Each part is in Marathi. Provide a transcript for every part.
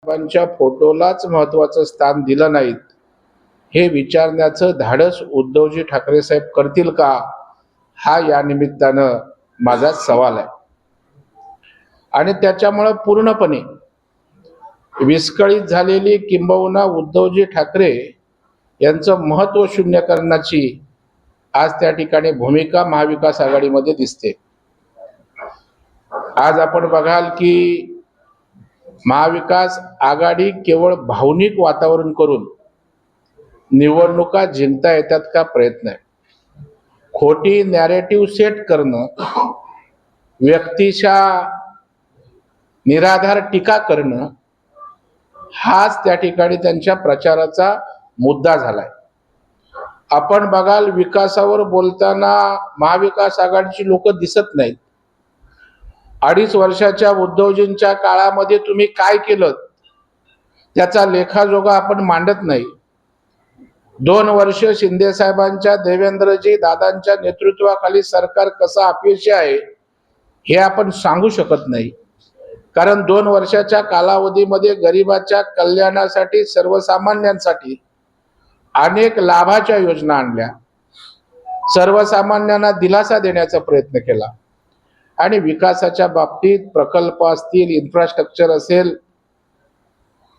साहेबांच्या फोटोलाच महत्वाचं स्थान दिलं नाहीत हे विचारण्याचं धाडस उद्धवजी ठाकरे साहेब करतील का, हा या निमित्तानं माझा सवाल आहे. आणि त्याच्यामुळे पूर्णपणे विस्कळीत झालेली किंबहुना उद्धवजी ठाकरे यांचं महत्व शून्य करण्याची आज त्या ठिकाणी भूमिका महाविकास आघाडीमध्ये दिसते. आज आपण बघाल की महाविकास आघाडी केवळ भावनिक वातावरण करून निवडणुका जिंकता येतात का प्रयत्न आहे. खोटी नॅरेटिव्ह सेट करणं, व्यक्तीच्या निराधार टीका करणं हाच त्या ठिकाणी त्यांच्या प्रचाराचा मुद्दा झालाय. आपण बघाल विकासावर बोलताना महाविकास आघाडीची लोक दिसत नाहीत. 2.5 वर्षाच्या उद्धवजींच्या काळामध्ये तुम्ही काय केलं त्याचा लेखाजोखा आपण मांडत नाही. 2 वर्ष शिंदे साहेबांच्या, देवेंद्रजी दादांच्या नेतृत्वाखाली सरकार कसं अपयशी आहे हे आपण सांगू शकत नाही. कारण 2 वर्षाच्या कालावधीमध्ये गरिबाच्या कल्याणासाठी, सर्वसामान्यांसाठी अनेक लाभाच्या योजना आणल्या, सर्वसामान्यांना दिलासा देण्याचा प्रयत्न केला आणि विकासाच्या बाबतीत प्रकल्प असतील, इन्फ्रास्ट्रक्चर असेल,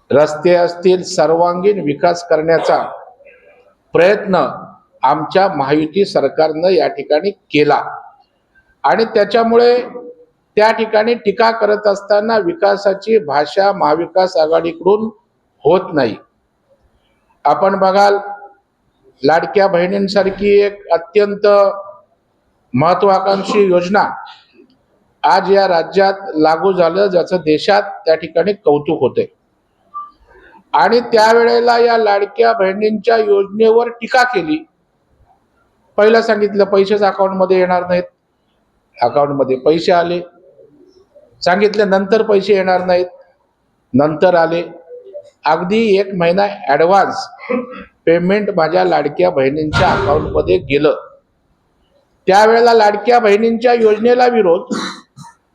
रस्ते असतील, सर्वांगीण विकास करण्याचा प्रयत्न आमच्या महायुती सरकारनं या ठिकाणी केला. आणि त्याच्यामुळे त्या ठिकाणी टीका करत असताना विकासाची भाषा महाविकास आघाडीकडून होत नाही. आपण बघाल लाडक्या बहिणींसारखी एक अत्यंत महत्वाकांक्षी योजना आज या राज्यात लागू झालं, ज्याचं देशात त्या ठिकाणी कौतुक होते. आणि त्यावेळेला या लाडक्या बहिणींच्या योजनेवर टीका केली. पहिलं सांगितलं पैसेच अकाउंटमध्ये येणार नाहीत, अकाउंटमध्ये पैसे आले. सांगितले नंतर पैसे येणार नाहीत, नंतर आले. अगदी 1 महिना ऍडव्हान्स पेमेंट माझ्या लाडक्या बहिणींच्या अकाउंटमध्ये गेलं. त्यावेळेला लाडक्या बहिणींच्या योजनेला विरोध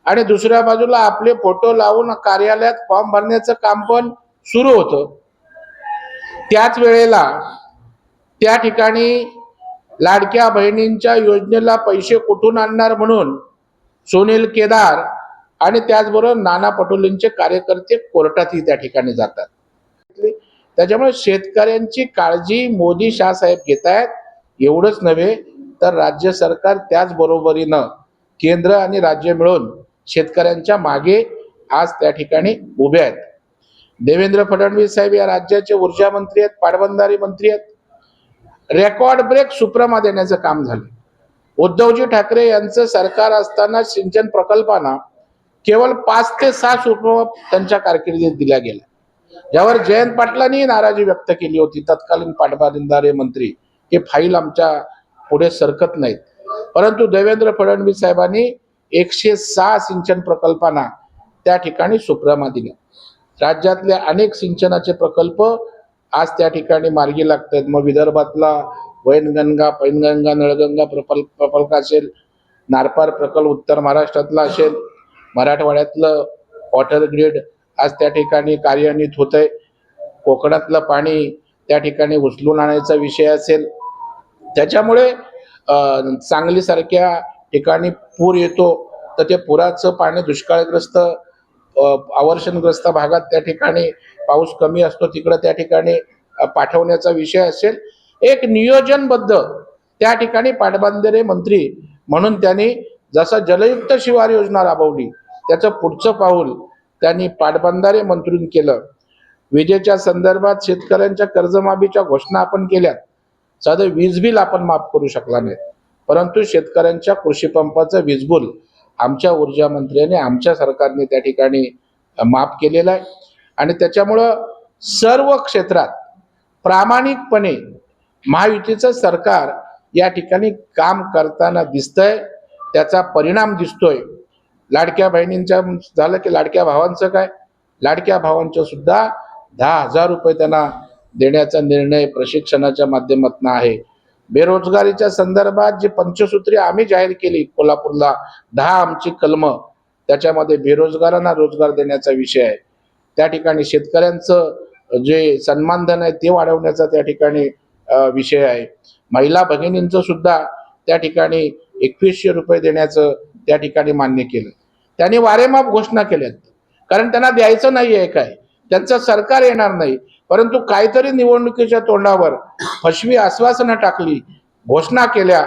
आणि दुसऱ्या बाजूला आपले फोटो लावून कार्यालयात फॉर्म भरण्याचं काम पण सुरू होतं. त्याच वेळेला त्या ठिकाणी लाडक्या बहिणींच्या योजनेला पैसे कुठून आणणार म्हणून सुनील केदार आणि त्याचबरोबर नाना पटोलेंचे कार्यकर्ते कोर्टातही त्या ठिकाणी जातात. त्याच्यामुळे शेतकऱ्यांची काळजी मोदी शहासाहेब घेत आहेत. एवढंच नव्हे तर राज्य सरकार त्याच बरोबरीनं केंद्र आणि राज्य मिळून शेतकऱ्यांच्या मागे आज त्या ठिकाणी उभे आहेत. देवेंद्र फडणवीस साहेब या राज्याचे ऊर्जा मंत्री आहेत, पाटबंधारे मंत्री आहेत. रेकॉर्ड ब्रेक सुप्रमा देण्याचं काम झालं. उद्धवजी ठाकरे यांचं सरकार असताना सिंचन प्रकल्पांना केवळ 5 ते 6 सुप्रमा त्यांच्या कारकिर्दीत दिल्या गेल्या, ज्यावर जयंत पाटलांनी नाराजी व्यक्त केली होती. तत्कालीन पाटबंधारे मंत्री हे फाईल आमच्या पुढे सरकत नाहीत. परंतु देवेंद्र फडणवीस साहेबांनी 106 सिंचन प्रकल्पांना त्या ठिकाणी सुप्रमा दिल्या. राज्यातले अनेक सिंचनाचे प्रकल्प आज त्या ठिकाणी मार्गी लागतात. मग विदर्भातला वैनगंगा, पैनगंगा, नळगंगा प्रकल्प असेल, नारपार प्रकल्प उत्तर महाराष्ट्रातला असेल, मराठवाड्यातलं वॉटर ग्रीड आज त्या ठिकाणी कार्यान्वित होत आहे. कोकणातलं पाणी त्या ठिकाणी उचलून आणायचा विषय असेल. त्याच्यामुळे सांगलीसारख्या ठिकाणी पूर येतो तर ते पुराचं पाणी दुष्काळग्रस्त, अवर्षणग्रस्त भागात त्या ठिकाणी पाऊस कमी असतो तिकडं त्या ठिकाणी पाठवण्याचा विषय असेल. एक नियोजनबद्ध त्या ठिकाणी पाटबंधारे मंत्री म्हणून त्यांनी जसं जलयुक्त शिवार योजना राबवली, त्याचं पुढचं पाऊल त्यांनी पाटबंधारे मंत्रीने केलं. विजेच्या संदर्भात शेतकऱ्यांच्या कर्जमाफीच्या घोषणा आपण केल्या. साधं वीज बिल आपण माफ करू शकला नाही, परंतु शेतकऱ्यांच्या कृषी पंपाचं वीज बिल आमच्या ऊर्जा मंत्र्याने, आमच्या सरकारने त्या ठिकाणी माफ केलेलं आहे. आणि त्याच्यामुळं सर्व क्षेत्रात प्रामाणिकपणे महायुतीचं सरकार या ठिकाणी काम करताना दिसतंय. त्याचा परिणाम दिसतोय. लाडक्या बहिणींच्या झालं की लाडक्या भावांचं काय, लाडक्या भावांचं सुद्धा 10,000 रुपये त्यांना देण्याचा निर्णय प्रशिक्षणाच्या माध्यमातून आहे. बेरोजगारीच्या संदर्भात जी पंचसूत्री आम्ही जाहीर केली कोल्हापूरला, 10 आमची कलमं, त्याच्यामध्ये बेरोजगारांना रोजगार देण्याचा विषय आहे. त्या ठिकाणी शेतकऱ्यांचं जे सन्मानधन आहे ते वाढवण्याचा त्या ठिकाणी विषय आहे. महिला भगिनींचं सुद्धा त्या ठिकाणी 2100 रुपये देण्याचं त्या ठिकाणी मान्य केलं. त्यांनी वारेमाप घोषणा केल्यात, कारण त्यांना द्यायचं नाहीये काय, त्यांचं सरकार येणार नाही, परंतु काहीतरी निवडणुकीच्या तोंडावर फसवी आश्वासनं टाकली, घोषणा केल्या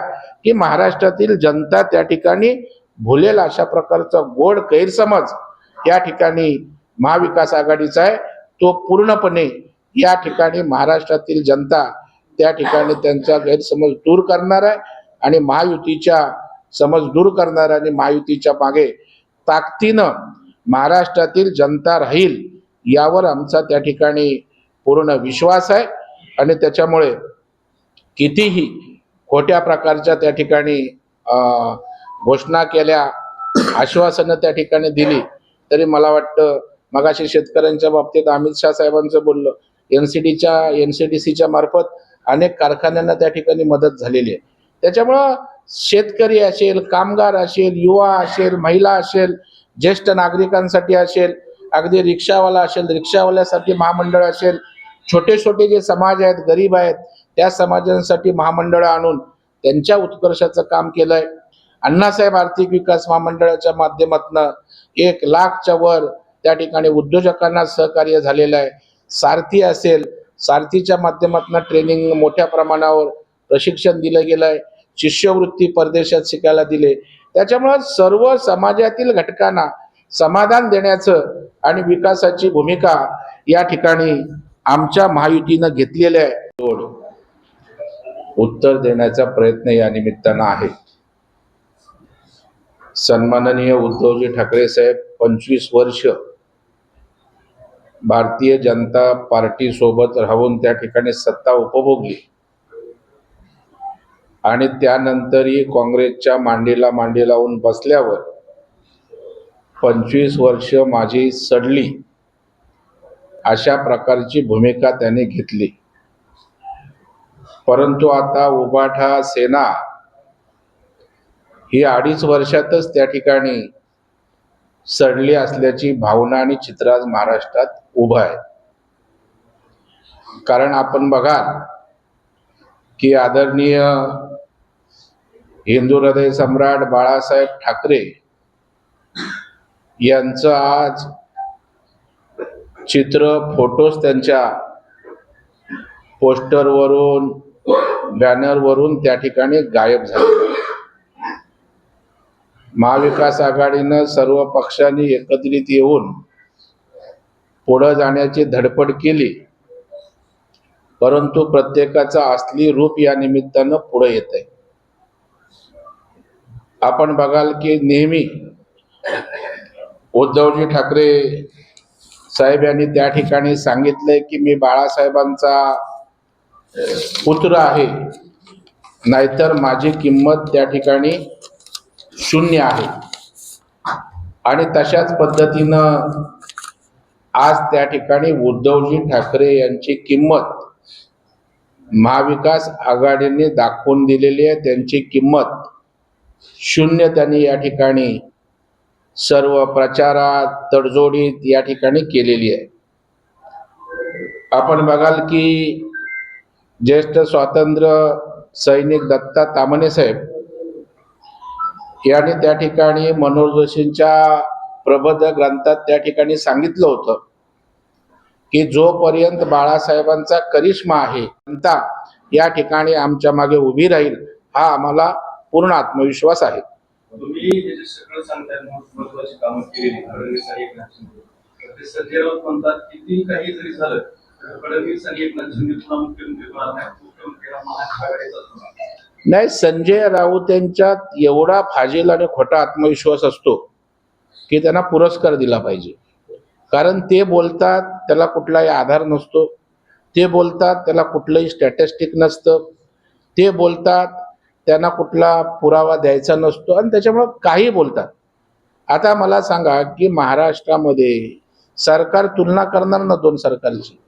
की महाराष्ट्रातील जनता त्या ठिकाणी भुलेल अशा प्रकारचा गोड गैरसमज या ठिकाणी महाविकास आघाडीचा आहे. तो पूर्णपणे या ठिकाणी महाराष्ट्रातील जनता त्या ठिकाणी त्यांचा गैरसमज दूर करणार आहे आणि महायुतीच्या समज दूर करणार आणि महायुतीच्या मागे ताकदीनं महाराष्ट्रातील जनता राहील यावर आमचा त्या ठिकाणी पूर्ण विश्वास आहे. आणि त्याच्यामुळे कितीही खोट्या प्रकारच्या त्या ठिकाणी घोषणा केल्या, आश्वासनं त्या ठिकाणी दिली, तरी मला वाटतं मगाशी शेतकऱ्यांच्या बाबतीत अमित शाह साहेबांचं बोललं, NCDCच्या मार्फत अनेक कारखान्यांना त्या ठिकाणी मदत झालेली आहे. त्याच्यामुळं शेतकरी असेल, कामगार असेल, युवा असेल, महिला असेल, ज्येष्ठ नागरिकांसाठी असेल, अगदी रिक्षावाला असेल, रिक्षावाल्यासाठी महामंडळ असेल, छोटे छोटे जे समाज आहेत, गरीब आहेत, त्या समाजांसाठी महामंडळ आणून त्यांच्या उत्कर्षाचं काम केलंय. अण्णासाहेब आर्थिक विकास महामंडळाच्या माध्यमातून 1,00,000च्या वर त्या ठिकाणी उद्योजकांना सहकार्य झालेलं आहे. सारथी असेल, सारथीच्या माध्यमातून ट्रेनिंग मोठ्या प्रमाणावर प्रशिक्षण दिलं गेलं आहे. शिष्यवृत्ती परदेशात शिकायला दिले. त्याच्यामुळे सर्व समाजातील घटकांना समाधान देण्याचं आणि विकासाची भूमिका या ठिकाणी आमच्या महायुतीनं घेतलेलं आहे. उत्तर देण्याचा प्रयत्न या निमित्तानं आहे. सन्माननीय उद्धवजी ठाकरे साहेब 25 वर्ष भारतीय जनता पार्टी सोबत राहून त्या ठिकाणी सत्ता उपभोगली आणि त्यानंतरही काँग्रेसच्या मांडीला मांडी लावून बसल्यावर 25 वर्ष माझी सडली अशा प्रकारची भूमिका त्यांनी घेतली. परंतु आता उभाठा सेना ही 2.5 वर्षातच त्या ठिकाणी सडली असल्याची भावना आणि चित्र आज महाराष्ट्रात उभं आहे. कारण आपण बघाल की आदरणीय हिंदू हृदय सम्राट बाळासाहेब ठाकरे यांचं आज चित्र, फोटोज त्यांच्या पोस्टरवरून, बॅनरवरून त्या ठिकाणी गायब झाले. महाविकास आघाडीनं सर्व पक्षांनी एकत्रित येऊन पुढे जाण्याची धडपड केली, परंतु प्रत्येकाचं असली रूप या निमित्तानं पुढे येत आहे. आपण बघाल की नेहमी उद्धवजी ठाकरे साहेब यांनी त्या ठिकाणी सांगितलंय की मी बाळासाहेबांचा पुत्र आहे, नाहीतर माझी किंमत त्या ठिकाणी शून्य आहे. आणि तशाच पद्धतीनं आज त्या ठिकाणी उद्धवजी ठाकरे यांची किंमत महाविकास आघाडीने दाखवून दिलेली आहे. त्यांची किंमत शून्य त्यांनी या ठिकाणी सर्व प्रचारात, तडजोडीत या ठिकाणी केलेली आहे. आपण बघाल की ज्येष्ठ स्वातंत्र्य सैनिक दत्ता ताम्हणे साहेब यांनी त्या ठिकाणी मनोहर जोशींच्या प्रबोध ग्रंथात त्या ठिकाणी सांगितलं होतं की जोपर्यंत बाळासाहेबांचा करिश्मा आहे, जनता या ठिकाणी आमच्या मागे उभी राहील, हा आम्हाला पूर्ण आत्मविश्वास आहे. तुम्ही जे सगळं सांगताय महत्त्वाची कामं केलेली फडणवीस आणि एकनाथ शिंदे, ते संजय राऊत म्हणतात किती काही जरी झालं फडणवीस आणि एकनाथ शिंदे पुन्हा मुख्यमंत्री होणार नाही, मुख्यमंत्र्याला महाआघाडीचा नाही. संजय राऊत यांच्यात एवढा फाजील आणि खोटा आत्मविश्वास असतो की त्यांना पुरस्कार दिला पाहिजे. कारण ते बोलतात त्याला कुठलाही आधार नसतो, ते बोलतात त्याला कुठलंही स्टॅटिस्टिक नसतं, ते बोलतात त्यांना कुठला पुरावा द्यायचा नसतो आणि त्याच्यामुळे काही बोलतात. आता मला सांगा की महाराष्ट्रामध्ये सरकार तुलना करणार ना 2 सरकारची,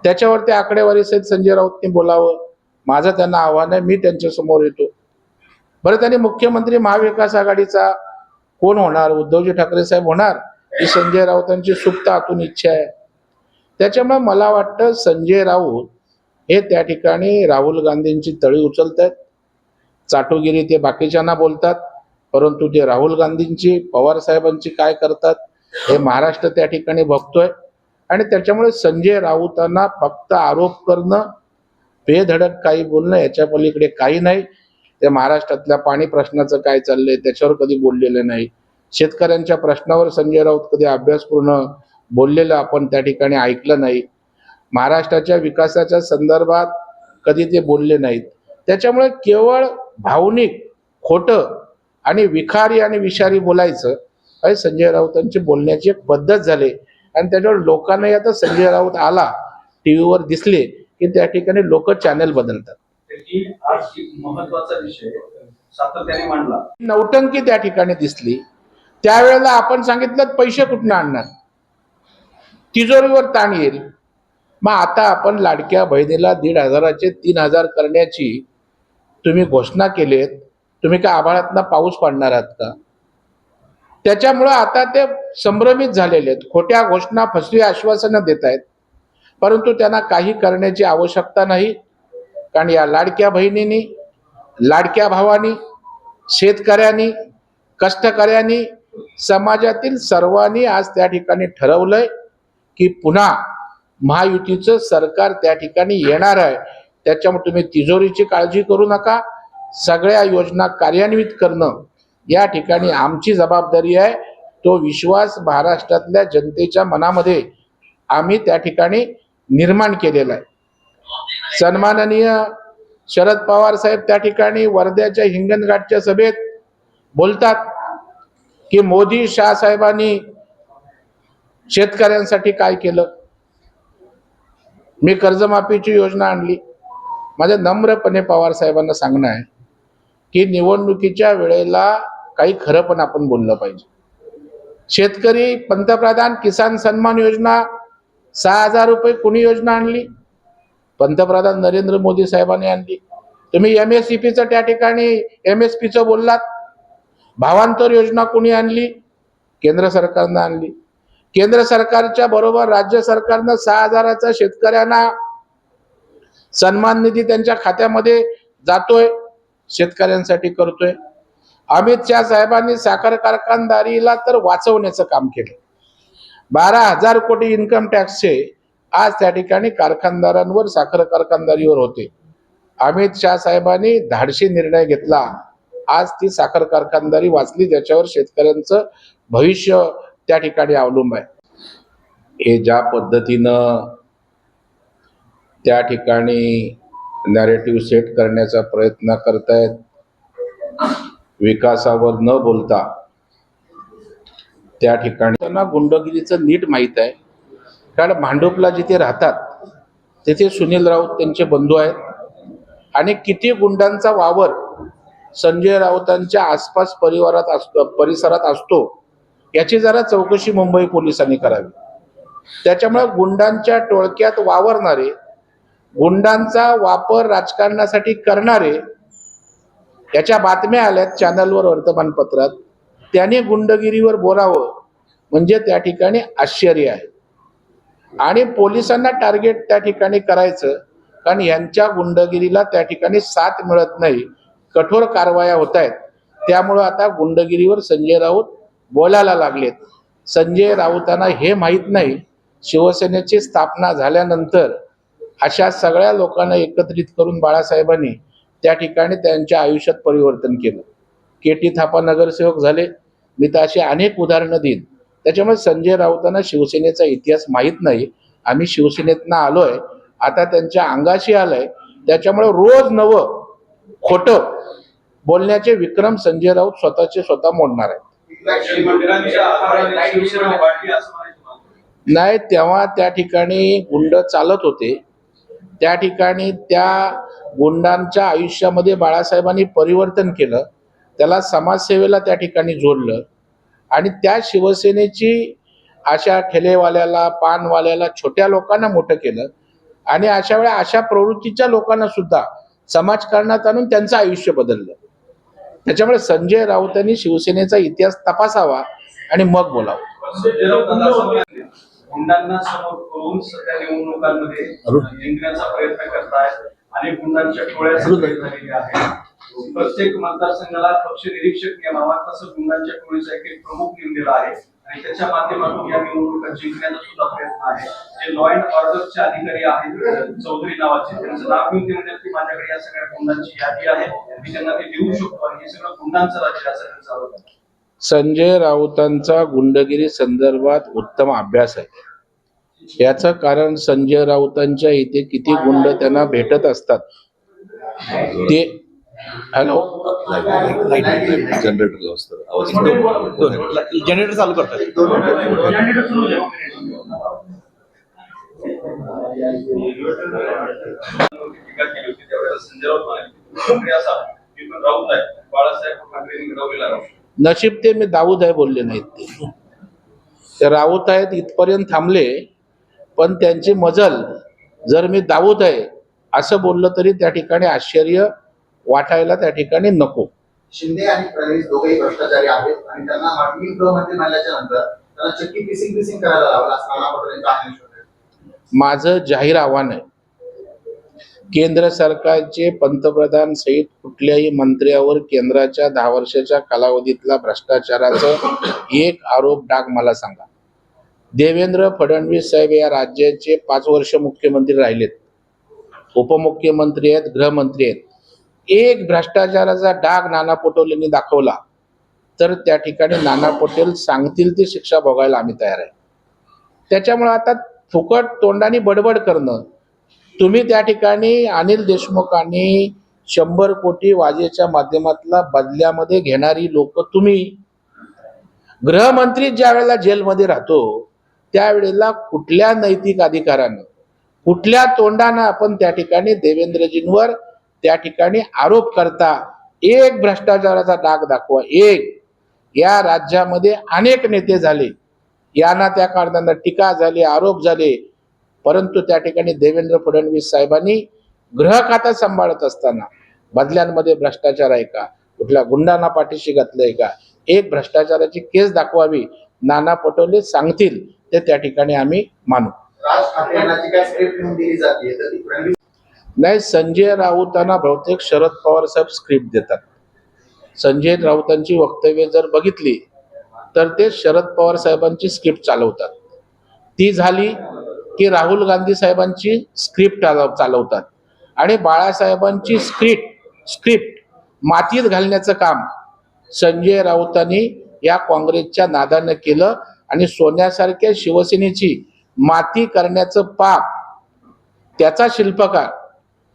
त्याच्यावरती आकडेवारी सहित संजय राऊतने बोलावं. माझं त्यांना आव्हान आहे, मी त्यांच्या समोर येतो. बरं, त्यांनी मुख्यमंत्री महाविकास आघाडीचा कोण होणार? उद्धवजी ठाकरे साहेब होणार, ही संजय राऊतांची सुप्त आतून इच्छा आहे. त्याच्यामुळे मला वाटतं संजय राऊत हे त्या ठिकाणी राहुल गांधींची तळी उचलत आहेत. चाटोगिरी ते बाकीच्यांना बोलतात, परंतु ते राहुल गांधींची, पवार साहेबांची काय करतात हे महाराष्ट्र त्या ठिकाणी बघतोय. आणि त्याच्यामुळे संजय राऊतांना फक्त आरोप करणं, बेधडक काही बोलणं, याच्या पलीकडे काही नाही. ते महाराष्ट्रातल्या पाणी प्रश्नाचं काय चाललंय त्याच्यावर कधी बोललेले नाही. शेतकऱ्यांच्या प्रश्नावर संजय राऊत कधी अभ्यासपूर्ण बोललेलं आपण त्या ठिकाणी ऐकलं नाही. महाराष्ट्राच्या विकासाच्या संदर्भात कधी ते बोलले नाहीत. त्याच्यामुळे केवळ भावनिक, खोटं आणि विखारी आणि विषारी बोलायचं हे संजय राऊतांची बोलण्याची एक पद्धत झाली. आणि त्याच्यावर लोकांनाही आता संजय राऊत आला, टीव्हीवर दिसले की त्या ठिकाणी लोक चॅनल बदलतात. त्यांनी आज एक महत्वाचा विषय सातत्याने मांडला. नौटंकी त्या ठिकाणी दिसली. त्यावेळेला आपण सांगितलं पैसे कुठून आणणार, तिजोरीवर ताण येईल. मग आता आपण लाडक्या बहिणीला 1,500चे 3,000 करण्याची तुम्ही घोषणा केलीत. तुम्ही काय आभाळातनं पाऊस पाडणार आहात का? त्याच्यामुळं आता ते संभ्रमित झालेले आहेत. खोट्या घोषणा, फसवी आश्वासनं देत आहेत, परंतु त्यांना काही करण्याची आवश्यकता नाही. कारण या लाडक्या बहिणींनी, लाडक्या भावानी, शेतकऱ्यांनी, कष्टकऱ्यांनी, समाजातील सर्वांनी आज त्या ठिकाणी ठरवलंय की पुन्हा महायुतीचं सरकार त्या ठिकाणी येणार आहे. त्याच्यामुळे तुम्ही तिजोरीची काळजी करू नका. सगळ्या योजना कार्यान्वित करणं या ठिकाणी आमची जबाबदारी आहे. तो विश्वास महाराष्ट्रातल्या जनतेच्या मनामध्ये आम्ही त्या ठिकाणी निर्माण केलेला आहे. सन्माननीय शरद पवार साहेब त्या ठिकाणी वर्ध्याच्या हिंगणघाटच्या सभेत बोलतात की मोदी शाह साहेबांनी शेतकऱ्यांसाठी काय केलं. मी कर्जमाफीची योजना आणली. माझ्या नम्रपणे पवार साहेबांना सांगणं आहे की निवडणुकीच्या वेळेला काही खरं पण आपण बोललं पाहिजे. शेतकरी पंतप्रधान किसान सन्मान योजना 6,000 रुपये कोणी योजना आणली? पंतप्रधान नरेंद्र मोदी साहेबांनी आणली. तुम्ही MSCPचं त्या ठिकाणी MSPचं बोललात. भावांतर योजना कोणी आणली? केंद्र सरकारनं आणली. केंद्र सरकारच्या बरोबर राज्य सरकारनं 6,000चा शेतकऱ्यांना सन्मान निधी त्यांच्या खात्यामध्ये जातोय, शेतकऱ्यांसाठी करतोय. अमित शाह साहेबांनी साखर कारखानदारीला तर वाचवण्याचं काम केलं. 12,000 कोटी इन्कम टॅक्सचे आज त्या ठिकाणी कारखानदारांवर, साखर कारखानदारीवर होते. अमित शाह साहेबांनी धाडसी निर्णय घेतला. आज ती साखर कारखानदारी वाचली, ज्याच्यावर शेतकऱ्यांचं भविष्य त्या ठिकाणी अवलंबून आहे. हे ज्या पद्धतीनं त्या ठिकाणी नॅरेटिव्ह सेट करण्याचा प्रयत्न करतायत, विकासावर न बोलता, त्या ठिकाणी त्यांना गुंडगिरीचं नीट माहीत आहे. कारण भांडुपला जिथे राहतात तिथे सुनील राऊत त्यांचे बंधू आहेत आणि किती गुंडांचा वावर संजय राऊतांच्या आसपास परिसरात असतो याची जरा चौकशी मुंबई पोलिसांनी करावी. त्याच्यामुळे गुंडांच्या टोळक्यात वावरणारे, गुंडांचा वापर राजकारणासाठी करणारे, याच्या बातम्या आल्यात चॅनलवर, वर्तमानपत्रात. त्याने गुंडगिरीवर बोलावं म्हणजे त्या ठिकाणी आश्चर्य आहे. आणि पोलिसांना टार्गेट त्या ठिकाणी करायचं, कारण यांच्या गुंडगिरीला त्या ठिकाणी साथ मिळत नाही, कठोर कारवाया होत आहेत. त्यामुळं आता गुंडगिरीवर संजय राऊत बोलायला लागलेत. संजय राऊतांना हे माहीत नाही, शिवसेनेची स्थापना झाल्यानंतर अशा सगळ्या लोकांना एकत्रित करून बाळासाहेबांनी त्या ठिकाणी त्यांच्या आयुष्यात परिवर्तन केलं. KT थापा नगरसेवक झाले. मी तर अशी अनेक उदाहरणं देईन. त्याच्यामुळे संजय राऊतांना शिवसेनेचा इतिहास माहीत नाही. आम्ही शिवसेनेतनं आलोय, आता त्यांच्या अंगाशी आलंय. त्याच्यामुळे रोज नवं खोटं बोलण्याचे विक्रम संजय राऊत स्वतःचे स्वतः मोडणार आहेत. नाही, तेव्हा त्या ठिकाणी गुंड चालत होते. त्या ठिकाणी त्या गुंडांच्या आयुष्यामध्ये बाळासाहेबांनी परिवर्तन केलं, त्याला समाजसेवेला त्या ठिकाणी जोडलं आणि त्या शिवसेनेची अशा ठेलेवाल्याला, पानवाल्याला, छोट्या लोकांना मोठं केलं आणि अशा वेळेला अशा प्रवृत्तीच्या लोकांना सुद्धा समाजकारणात आणून त्यांचं आयुष्य बदललं. त्याच्यामुळे संजय राऊतांनी शिवसेनेचा इतिहास तपासावा आणि मग बोलावं. गुंडांना समोर करून सध्या निवडणुकांमध्ये जिंकण्याचा प्रयत्न करतायत. अनेक गुंडांच्या टोळ्या सक्रिय झालेल्या आहेत. प्रत्येक मतदारसंघाला पक्ष निरीक्षक नेमावा तसं गुंडांच्या टोळीचा एक प्रमुख नेमलेला आहे आणि त्याच्या माध्यमातून या निवडणुका जिंकण्याचा सुद्धा प्रयत्न आहे. जे लॉ अँड ऑर्डरचे अधिकारी आहेत चौधरी नावाचे, त्यांचं नाव घेऊन ते म्हणतात की माझ्याकडे या सगळ्या गुंडांची यादी आहे, मी त्यांना ते देऊ शकतो आणि हे सगळं गुंडांचं राज्य असं त्यांचा आरोप आहे. संजय राऊतांचा गुंडगिरी संदर्भात उत्तम अभ्यास आहे. याचं कारण संजय राऊतांच्या इथे किती गुंड त्यांना भेटत असतात ते. हॅलो, जनरेटर असतं जनरेटर चालू करतात. टीका केली होती त्यावेळेला संजय राऊत म्हणाले असा मी पण राऊत आहे, बाळासाहेब ठाकरेंनी घडवलेला राऊत. नशीब ते मी दाऊद आहे बोलले नाहीत. ते राऊत आहेत इथपर्यंत थांबले, पण त्यांची मजल जर मी दाऊद आहे असं बोललं तरी त्या ठिकाणी आश्चर्य वाटायला त्या ठिकाणी नको. शिंदे आणि फडणवीस दोघेही भ्रष्टाचारी आहेत आणि त्यांना मागणी गृहमंत्री बनल्याच्या नंतर त्यांना चक्की पिसिंग करायला लावलं असं नाना पटोलेंचा आदेश होता. माझं जाहीर आव्हान आहे, केंद्र सरकारचे पंतप्रधान सहित कुठल्याही मंत्र्यावर केंद्राच्या 10 वर्षाच्या कालावधीतला भ्रष्टाचाराचं एक आरोप डाग मला सांगा. देवेंद्र फडणवीस साहेब या राज्याचे 5 वर्ष मुख्यमंत्री राहिलेत, उपमुख्यमंत्री आहेत, गृहमंत्री आहेत. एक भ्रष्टाचाराचा डाग नाना पटोलेंनी दाखवला तर त्या ठिकाणी नाना पटेल सांगतील ती शिक्षा भोगायला आम्ही तयार आहे. त्याच्यामुळे आता फुकट तोंडाने बडबड करणं, तुम्ही त्या ठिकाणी अनिल देशमुखांनी 100 कोटी वाजेच्या माध्यमातला बदल्यामध्ये घेणारी लोक तुम्ही. गृहमंत्री ज्या वेळेला जेलमध्ये राहतो त्यावेळेला कुठल्या नैतिक अधिकारानं कुठल्या तोंडानं आपण त्या ठिकाणी देवेंद्रजींवर त्या ठिकाणी आरोप करता. एक भ्रष्टाचाराचा डाग दाखवा. एक या राज्यामध्ये अनेक नेते झाले, यांना त्या कारणांना टीका झाली, आरोप झाले, परंतु त्या ठिकाणी देवेंद्र फडणवीस साहेबांनी गृह खातं सांभाळत असताना बदल्यांमध्ये भ्रष्टाचार आहे का, कुठल्या गुंडांना पाठीशी घातलंय का, एक भ्रष्टाचाराची केस दाखवावी. नाना पटोले सांगतील ते त्या ठिकाणी आम्ही मानू. राज ठाकरे यांना जी काय स्क्रिप्ट लिहून दिली जाते तर ती फडणवीस नाही, संजय राऊतांना बहुतेक शरद पवार साहेब स्क्रिप्ट देतात. संजय राऊतांची वक्तव्य जर बघितली तर ते शरद पवार साहेबांची स्क्रिप्ट चालवतात. ती झाली की राहुल गांधी साहेबांची स्क्रिप्ट चालवतात आणि बाळासाहेबांची स्क्रिप्ट मातीत घालण्याचं काम संजय राऊतांनी या काँग्रेसच्या नादानं केलं आणि सोन्यासारख्या शिवसेनेची माती करण्याचं पाप, त्याचा शिल्पकार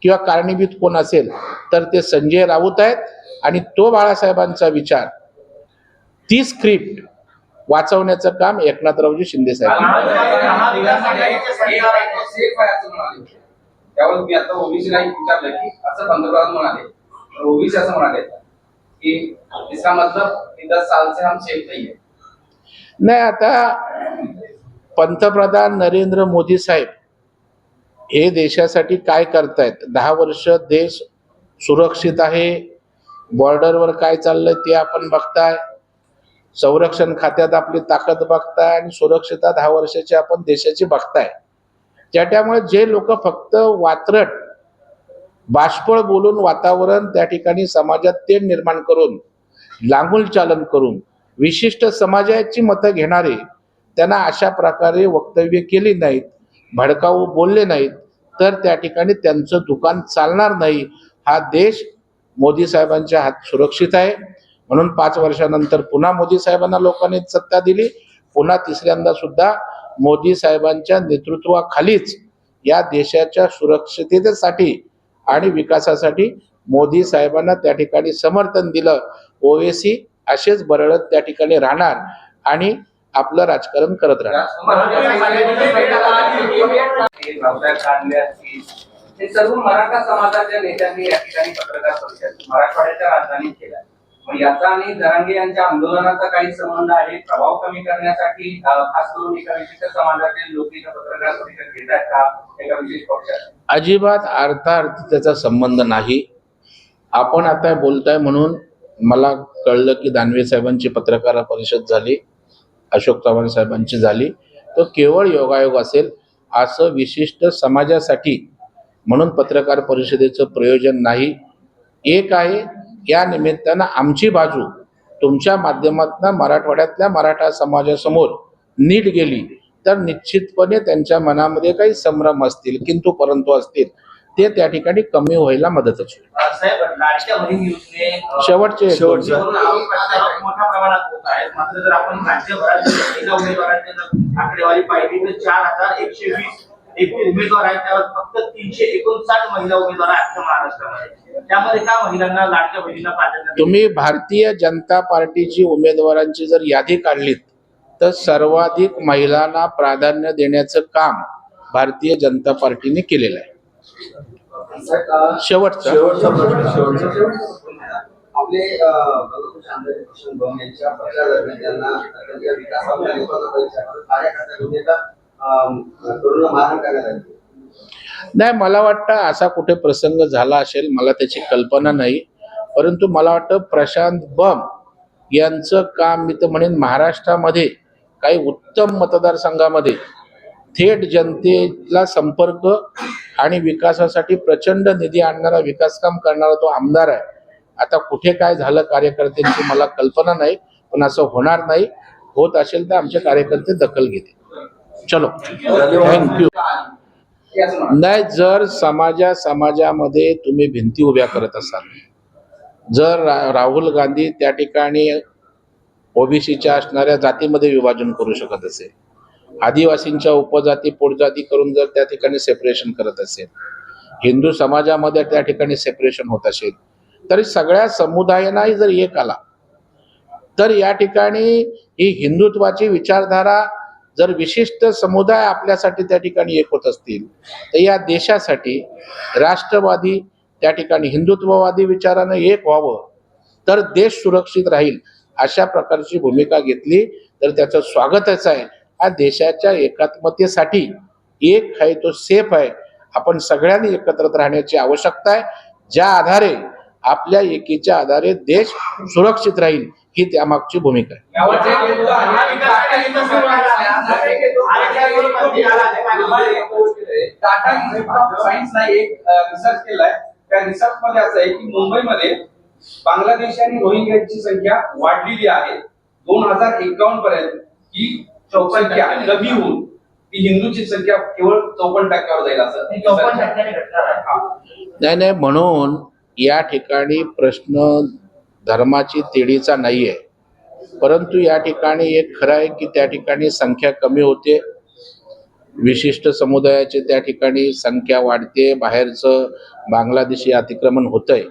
किंवा कारणीभूत कोण असेल तर ते संजय राऊत आहेत. आणि तो बाळासाहेबांचा विचार, ती स्क्रिप्ट वाचवण्याचं काम एकनाथरावजी शिंदे साहेब. त्यावर मी आता ओबीसीला विचारलं की असं पंतप्रधान म्हणाले, ओबीसी असं म्हणाले की इसका मतलब 10 साल से हम सेफ नहीं है. नाही, आता पंतप्रधान नरेंद्र मोदी साहेब हे देशासाठी काय करतायत. 10 वर्ष देश सुरक्षित आहे, बॉर्डरवर काय चाललंय ते आपण बघताय, संरक्षण खात्यात आपली ताकद बघताय आणि सुरक्षितता 10 वर्षाची आपण देशाची बघताय. त्यामुळे जे लोक फक्त वात्रट बाष्पळ बोलून वातावरण त्या ठिकाणी समाजात तेढ निर्माण करून लांगुल चालन करून विशिष्ट समाजाची मतं घेणारे, त्यांना अशा प्रकारे वक्तव्य केली नाहीत, भडकाऊ बोलले नाहीत तर त्या ठिकाणी त्यांचं दुकान चालणार नाही. हा देश मोदी साहेबांच्या हात सुरक्षित आहे. म्हणून 5 वर्षानंतर पुन्हा मोदी साहेबांना लोकांनी सत्ता दिली. पुन्हा तिसऱ्यांदा सुद्धा मोदी साहेबांच्या नेतृत्वाखालीच या देशाच्या सुरक्षिततेसाठी आणि विकासासाठी मोदी साहेबांना त्या ठिकाणी समर्थन दिलं. ओवेसी असेच बरळत त्या ठिकाणी राहणार आणि आपलं राजकारण करत राहणार. हे सर्व मराठा समाजाच्या नेत्यांनी या ठिकाणी पत्रकार परिषद मराठवाड्याच्या राजधानीत केल्या. मग याचा आणि जरांगे यांच्या आंदोलनाचा काही संबंध आहे? प्रभाव कमी करण्यासाठी खास करून एका विशिष्ट समाजातील लोक इथं पत्रकार परिषद घेत आहेत का एका विशेष पक्षात? अजिबात अर्थार्थी त्याचा संबंध नाही. आपण आता बोलताय म्हणून मला कळलं की दानवे साहेबांची पत्रकार परिषद झाली, अशोक चव्हाण साहेबांची झाली. तो केवळ योगायोग असेल असं विशिष्ट समाजासाठी म्हणून पत्रकार परिषदेचं प्रयोजन नाही. एक आहे, या निमित्तानं आमची बाजू तुमच्या माध्यमातून मराठवाड्यातल्या मराठा समाजासमोर नीट गेली तर निश्चितपणे त्यांच्या मनामध्ये काही संभ्रम असतील, किंतु परंतु असतील, ते त्या ठिकाणी कमी व्हायला मदतच होईल. साहेब, लाडक्या बहीण योजने शेवटचे शेवटचं. मोठ्या प्रमाणात होत आहेत. मात्र जर आपण राज्यभरात महिला उमेदवारांची जर आकडेवारी पाहिली तर 4120 एकूण उमेदवार आहेत, त्यावर फक्त 359 महिला उमेदवार आहेत महाराष्ट्रामध्ये. त्यामध्ये का महिलांना, लाडक्या बहिणींना प्राधान्य देण्यात तुम्ही भारतीय जनता पार्टीची उमेदवारांची जर यादी काढलीत तर सर्वाधिक महिलांना प्राधान्य देण्याचं काम भारतीय जनता पार्टीने केलेलं आहे. शेवटचं आपले भगवंत शांताजी कृष्ण बम यांच्या पक्षादरम्यान त्यांना त्यांच्या विकासामध्ये कार्यकर्त्यांकडून एका तरुणाला मारहाण करण्यात आली. नाही, मला वाटतं असा कुठे प्रसंग झाला असेल, मला त्याची कल्पना नाही. परंतु मला वाटतं प्रशांत बम यांचं काम, मी तर म्हणेन महाराष्ट्रामध्ये काही उत्तम मतदारसंघामध्ये थेट जनतेला संपर्क आणि विकासासाठी प्रचंड निधी आणणारा, विकासकाम करणारा तो आमदार आहे. आता कुठे काय झालं कार्यकर्त्यांची मला कल्पना नाही, पण असं होणार नाही. होत असेल तर आमचे कार्यकर्ते दखल घेतील. चलो, थँक्यू. नाही, जर समाजामध्ये तुम्ही भिंती उभ्या करत असाल, जर राहुल गांधी त्या ठिकाणी ओबीसीच्या असणाऱ्या जातीमध्ये विभाजन करू शकत असेल, आदिवासींच्या उपजाती पोटजाती करून जर त्या ठिकाणी सेपरेशन करत असेल, हिंदू समाजामध्ये त्या ठिकाणी सेपरेशन होत असेल, तरी सगळ्या समुदायांनाही जर एक आला तर या ठिकाणी ही हिंदुत्वाची विचारधारा, जर विशिष्ट समुदाय आपल्यासाठी त्या ठिकाणी एक होत असतील, तर या देशासाठी राष्ट्रवादी त्या ठिकाणी हिंदुत्ववादी विचारानं एक व्हावं तर देश सुरक्षित राहील अशा प्रकारची भूमिका घेतली तर त्याचं स्वागतच आहे. हा देशाच्या एकात्मतेसाठी एक आहे, तो सेफ आहे. आपण सगळ्यांनी एकत्रित राहण्याची आवश्यकता आहे. ज्या आधारे आपल्या एकीच्या आधारे देश सुरक्षित राहील, ही त्यामागची भूमिका आहे. टाटा इन्स्टिट्यूट ऑफ सायन्सला एक रिसर्च केलाय. त्या रिसर्च मध्ये असं आहे की मुंबईमध्ये बांगलादेशी आणि रोहिंग्यांची संख्या वाढलेली आहे. 2051 पर्यंत ही संख्या कमी होऊन ती हिंदूची संख्या केवळ 54% जाईल असं 54% घटणार आहे. नाही, म्हणून या ठिकाणी प्रश्न धर्माची तेढीचा नाही आहे, परंतु या ठिकाणी एक खरं आहे की त्या ठिकाणी संख्या कमी होते, विशिष्ट समुदायाची त्या ठिकाणी संख्या वाढते, बाहेरचं बांगलादेशी अतिक्रमण होतंय.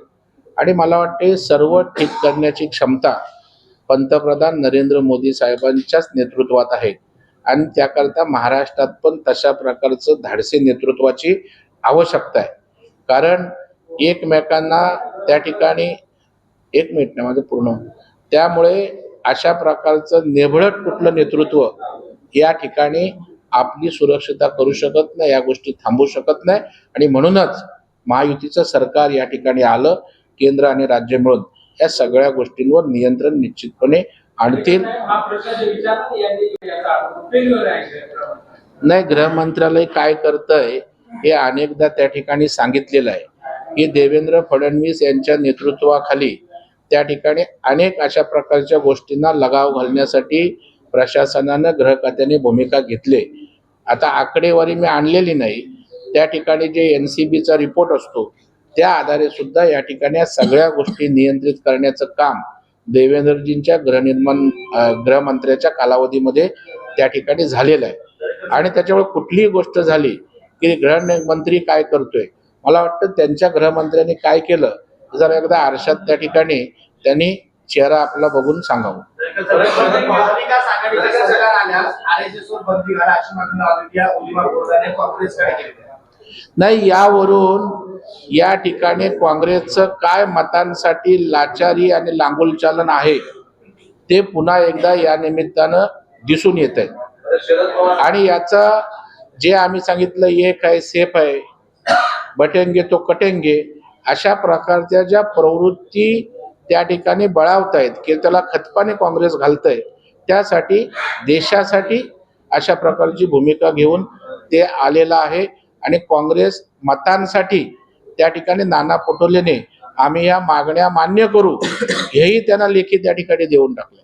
आणि मला वाटते सर्व ठीक करण्याची क्षमता पंतप्रधान नरेंद्र मोदी साहेबांच्याच नेतृत्वात आहे. आणि त्याकरता महाराष्ट्रात पण तशा प्रकारचं धाडसी नेतृत्वाची आवश्यकता आहे. कारण एकमेकांना त्या ठिकाणी, एक मिनिट ना माझं पूर्ण, त्यामुळे अशा प्रकारचं नेभळट कुठलं नेतृत्व या ठिकाणी आपली सुरक्षितता करू शकत नाही, या गोष्टी थांबवू शकत नाही. आणि म्हणूनच महायुतीचं सरकार या ठिकाणी आलं, केंद्र आणि राज्य मिळून या सगळ्या गोष्टींवर नियंत्रण निश्चितपणे आणतील. नाही, गृह मंत्रालय काय करतंय हे अनेकदा त्या ठिकाणी सांगितलेलं आहे की देवेंद्र फडणवीस यांच्या नेतृत्वाखाली त्या ठिकाणी अनेक अशा प्रकारच्या गोष्टींना लगाव घालण्यासाठी प्रशासनानं गृह खात्याने भूमिका घेतली. आता आकडेवारी मी आणलेली नाही, त्या ठिकाणी जे NCBचा रिपोर्ट असतो त्या आधारे सुद्धा या ठिकाणी या सगळ्या गोष्टी नियंत्रित करण्याचं काम देवेंद्रजींच्या गृहमंत्र्याच्या कालावधीमध्ये त्या ठिकाणी झालेलं आहे. आणि त्याच्यामुळे कुठलीही गोष्ट झाली की गृहमंत्री काय करतोय, मला वाटतं त्यांच्या गृहमंत्र्यांनी काय केलं जर एकदा आरशात त्या ठिकाणी त्यांनी चेहरा आपला बघून सांगावं. नाही, यावरून या ठिकाणी काँग्रेसचं काय मतांसाठी लाचारी आणि लांगुलचालन आहे ते पुन्हा एकदा या निमित्तानं दिसून येत आहे. आणि याचा जे आम्ही सांगितलं एक आहे, सेफ आहे, बटेंगे तो कटेंगे, अशा प्रकारच्या ज्या प्रवृत्ती त्या ठिकाणी बळावतायत की त्याला खतपाने काँग्रेस घालतंय, त्यासाठी देशासाठी अशा प्रकारची भूमिका घेऊन ते आलेलं आहे. आणि काँग्रेस मतांसाठी त्या ठिकाणी नाना पटोलेने आम्ही या मागण्या मान्य करू हेही त्यांना लेखी त्या ठिकाणी देऊन टाकलं.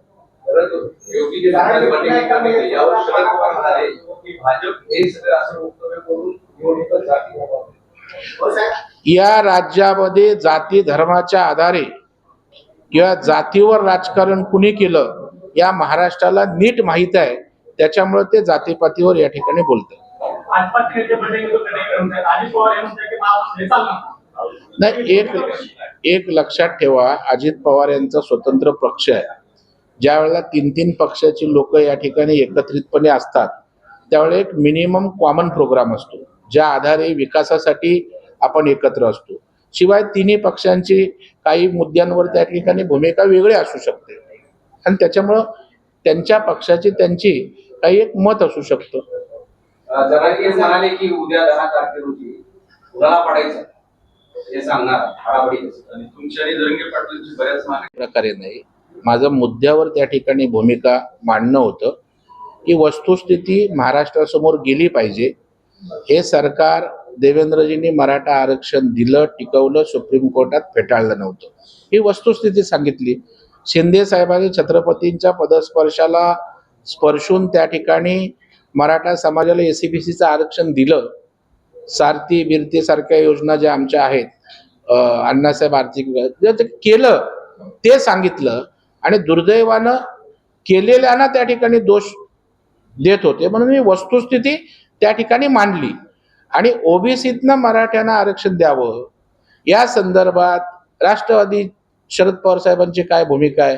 योगी जे सरकारने बंदी केली, यावर शरद पवार म्हणाले की भाजप हे सगळं असं वक्तव्य करून निवडणुका जाती घडवते. हो साहेब. या राज्यामध्ये जाती धर्माच्या आधारे किंवा जातीवर राजकारण कुणी केलं या महाराष्ट्राला नीट माहीत आहे. त्याच्यामुळे ते जातीपातीवर या ठिकाणी बोलतात. नाही, एक लक्षात ठेवा, अजित पवार यांचा स्वतंत्र पक्ष आहे. ज्या वेळेला 3-3 पक्षाची लोक या ठिकाणी एकत्रितपणे असतात त्यावेळेला एक मिनिमम कॉमन प्रोग्राम असतो ज्या आधारे विकासासाठी आपण एकत्र असतो. शिवाय तिन्ही पक्षांची काही मुद्द्यांवर त्या ठिकाणी भूमिका वेगळी असू शकते आणि त्याच्यामुळं त्यांच्या पक्षाची त्यांची काही एक मत असू शकतं. जरांगे म्हणाले की उद्या 10 तारखे रोजी कुणाला पडायचं हे सांगणार हाडाबडी. आणि तुमची आणि जरंगे पाटलांची बऱ्याच मागण्या प्रकारे नाही, माझं मुद्द्यावर त्या ठिकाणी भूमिका मांडणं होतं की वस्तुस्थिती महाराष्ट्रासमोर गेली पाहिजे. हे सरकार देवेंद्रजींनी मराठा आरक्षण दिलं, टिकवलं, सुप्रीम कोर्टात फेटाळलं नव्हतं, ही वस्तुस्थिती सांगितली. शिंदे साहेबांनी छत्रपतींच्या पदस्पर्शाला स्पर्शून त्या ठिकाणी मराठा समाजाला एसीबीसीचं आरक्षण दिलं. सारथी बिरती सारख्या योजना ज्या आमच्या आहेत, अण्णासाहेब आर्थिक विकास केलं ते सांगितलं आणि दुर्दैवानं केलेल्यांना त्या ठिकाणी दोष देत होते म्हणून मी वस्तुस्थिती त्या ठिकाणी मांडली. आणि ओबीसीतनं मराठ्यांना आरक्षण द्यावं या संदर्भात राष्ट्रवादी शरद पवार साहेबांची काय भूमिका आहे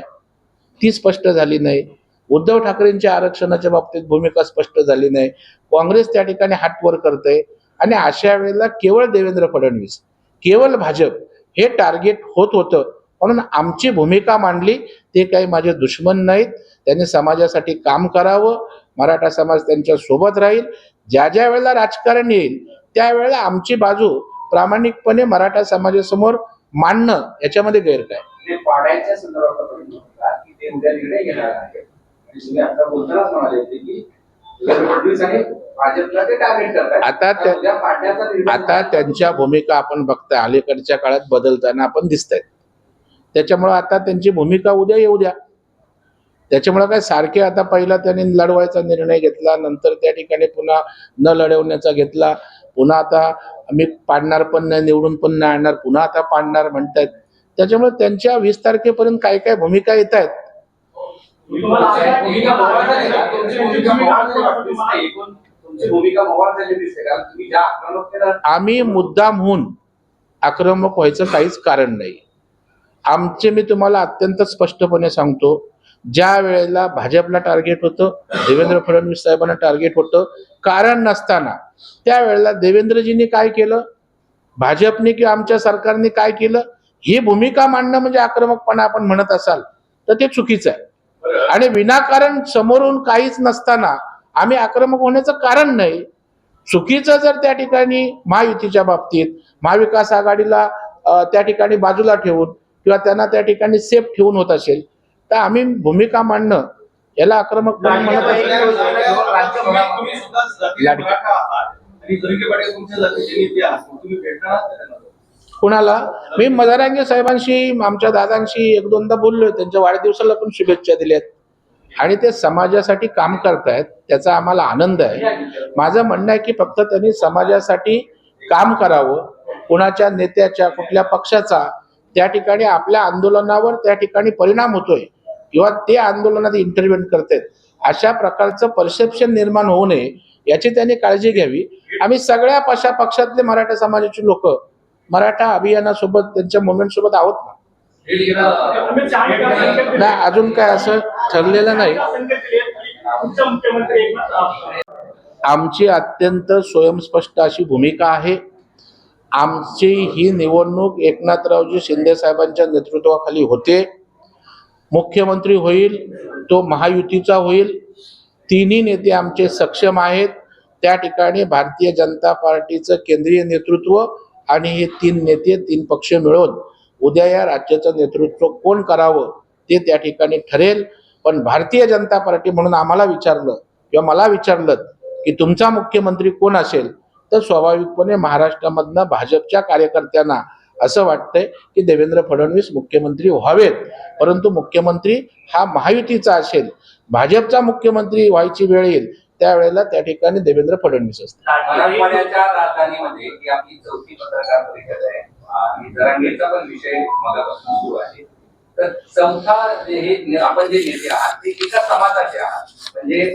ती स्पष्ट झाली नाही. उद्धव ठाकरेंच्या आरक्षणाच्या बाबतीत भूमिका स्पष्ट झाली नाही. काँग्रेस त्या ठिकाणी हातवर करते आणि अशा वेळेला केवळ देवेंद्र फडणवीस, केवळ भाजप हे टार्गेट होत होतं. म्हणून आमची भूमिका मांडली. ते काही माझे दुश्मन नाहीत, त्यांनी समाजासाठी काम करावं, मराठा समाज त्यांच्या सोबत राहील. ज्या ज्या वेळेला राजकारण येईल त्यावेळेला आमची बाजू प्रामाणिकपणे मराठा समाजासमोर मांडणं याच्यामध्ये गैर काय. ते पाड्याच्या संदर्भात प्रश्न होता की ते उद्या निर्णय घेणार आहे आणि तुम्ही आता बोलतानाच म्हणाले होते की फडणवीस आणि भाजपला ते टार्गेट करतात. उद्या पाडण्याचा निर्णय आता त्यांच्या भूमिका आपण बघताय अलीकडच्या काळात बदलताना आपण दिसत आहेत. त्याच्यामुळे आता त्यांची भूमिका उद्या येऊ द्या. त्याच्यामुळे काय सारखे आता पहिला त्यांनी लढवायचा निर्णय घेतला, नंतर त्या ठिकाणी पुन्हा न लढवण्याचा घेतला, पुन्हा आता आम्ही पाडणार पण नाही, निवडून पण नाही आणणार, पुन्हा आता पाडणार म्हणतायत. त्याच्यामुळे त्यांच्या 20 तारखेपर्यंत काय काय भूमिका येत आहेत. तुमची भूमिका मोबाईल झाली दिसते कारण तुम्ही ज्या आक्रमकतेला आम्ही मुद्दामहून आक्रमक व्हायचं काहीच कारण नाही. आमचे मी तुम्हाला अत्यंत स्पष्टपणे सांगतो, ज्या वेळेला भाजपला टार्गेट होतं, देवेंद्र फडणवीस साहेबांना टार्गेट होतं कारण नसताना, त्यावेळेला देवेंद्रजींनी काय केलं, भाजपने किंवा आमच्या सरकारने काय केलं, ही भूमिका मांडणं म्हणजे आक्रमकपणा आपण म्हणत असाल तर ते चुकीचं आहे. आणि विनाकारण समोरून काहीच नसताना आम्ही आक्रमक होण्याचं कारण नाही. चुकीचं जर त्या ठिकाणी महायुतीच्या बाबतीत महाविकास आघाडीला त्या ठिकाणी बाजूला ठेवून किंवा त्यांना त्या ठिकाणी सेफ ठेवून होत असेल तर आम्ही भूमिका मांडणं याला आक्रमकपणा म्हणत कुणाला. मी जरांगे साहेबांशी आमच्या दादांशी 1-2दा बोललोय, त्यांच्या वाढदिवसाला पण शुभेच्छा दिल्यात आणि ते समाजासाठी काम करतायत, त्याचा आम्हाला आनंद आहे. माझं म्हणणं आहे की फक्त त्यांनी समाजासाठी काम करावं. कुणाच्या नेत्याच्या कुठल्या पक्षाचा त्या ठिकाणी आपल्या आंदोलनावर त्या ठिकाणी परिणाम होतोय किंवा ते आंदोलनात इंटरव्हेन करतात अशा प्रकारचं परसेप्शन निर्माण होऊ नये याची त्यांनी काळजी घ्यावी. आम्ही सगळ्या पक्षातले मराठा समाजाची लोक मराठा अभियानासोबत त्यांच्या मुवमेंट सोबत आहोत ना. नाही, अजून काय असं ठरलेलं नाही. आमची अत्यंत स्वयंस्पष्ट अशी भूमिका आहे. आमची ही निवडणूक एकनाथरावजी शिंदे साहेबांच्या नेतृत्वाखाली होते. मुख्यमंत्री होईल तो महायुतीचा होईल. तिन्ही नेते आमचे सक्षम आहेत. त्या ठिकाणी भारतीय जनता पार्टीचं केंद्रीय नेतृत्व आणि हे 3 नेते 3 पक्ष मिळून उद्या या राज्याचं नेतृत्व कोण करावं ते त्या ठिकाणी ठरेल. पण भारतीय जनता पार्टी म्हणून आम्हाला विचारलं किंवा मला विचारलं की तुमचा मुख्यमंत्री कोण असेल, तर स्वाभाविकपणे महाराष्ट्रामधनं भाजपच्या कार्यकर्त्यांना असं वाटतंय की देवेंद्र फडणवीस मुख्यमंत्री व्हावेत, परंतु मुख्यमंत्री हा महायुतीचा असेल. भाजपचा मुख्यमंत्री व्हायची वेळ येईल त्यावेळेला त्या ठिकाणी देवेंद्र फडणवीस असतील. मराठवाड्याच्या राजधानीमध्ये ही आपली चौथी पत्रकार परिषद आहे आणि जरांगेचा पण विषय मगापासून सुरू आहे. तर चौथा हे आपण जे नेते आहात ते एका समाजाचे आहात, म्हणजे